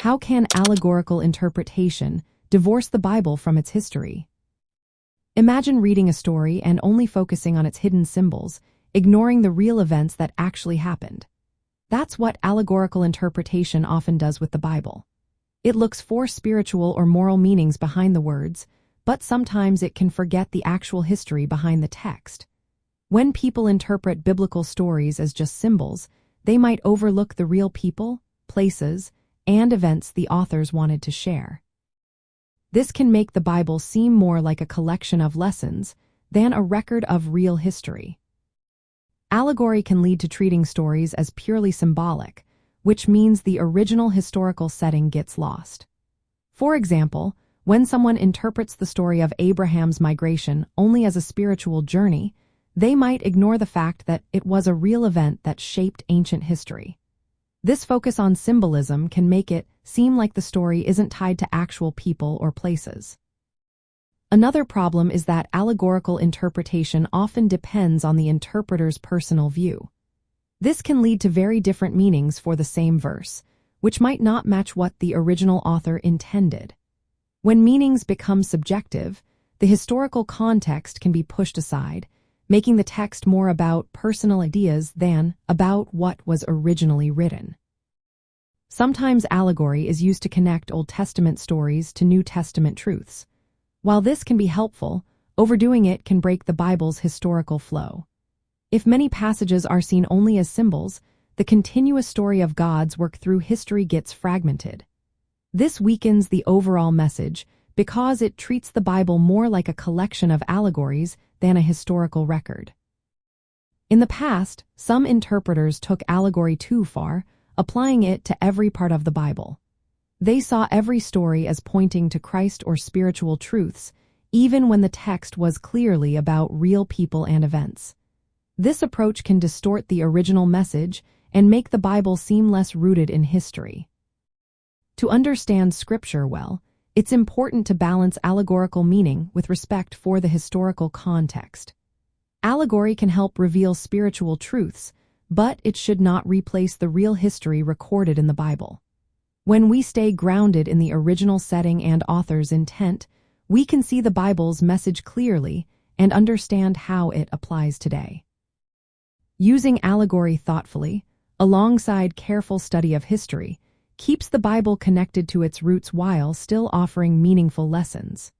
How can allegorical interpretation divorce the Bible from its history? Imagine reading a story and only focusing on its hidden symbols, ignoring the real events that actually happened. That's what allegorical interpretation often does with the Bible. It looks for spiritual or moral meanings behind the words, but sometimes it can forget the actual history behind the text. When people interpret biblical stories as just symbols, they might overlook the real people, places, and events the authors wanted to share. This can make the Bible seem more like a collection of lessons than a record of real history. Allegory can lead to treating stories as purely symbolic, which means the original historical setting gets lost. For example, when someone interprets the story of Abraham's migration only as a spiritual journey, they might ignore the fact that it was a real event that shaped ancient history. This focus on symbolism can make it seem like the story isn't tied to actual people or places. Another problem is that allegorical interpretation often depends on the interpreter's personal view. This can lead to very different meanings for the same verse, which might not match what the original author intended. When meanings become subjective, the historical context can be pushed aside, making the text more about personal ideas than about what was originally written. Sometimes allegory is used to connect Old Testament stories to New Testament truths. While this can be helpful, overdoing it can break the Bible's historical flow. If many passages are seen only as symbols, the continuous story of God's work through history gets fragmented. This weakens the overall message because it treats the Bible more like a collection of allegories than a historical record. In the past, some interpreters took allegory too far, applying it to every part of the Bible. They saw every story as pointing to Christ or spiritual truths, even when the text was clearly about real people and events. This approach can distort the original message and make the Bible seem less rooted in history. To understand Scripture well, it's important to balance allegorical meaning with respect for the historical context. Allegory can help reveal spiritual truths, but it should not replace the real history recorded in the Bible. When we stay grounded in the original setting and author's intent, we can see the Bible's message clearly and understand how it applies today. Using allegory thoughtfully, alongside careful study of history, keeps the Bible connected to its roots while still offering meaningful lessons.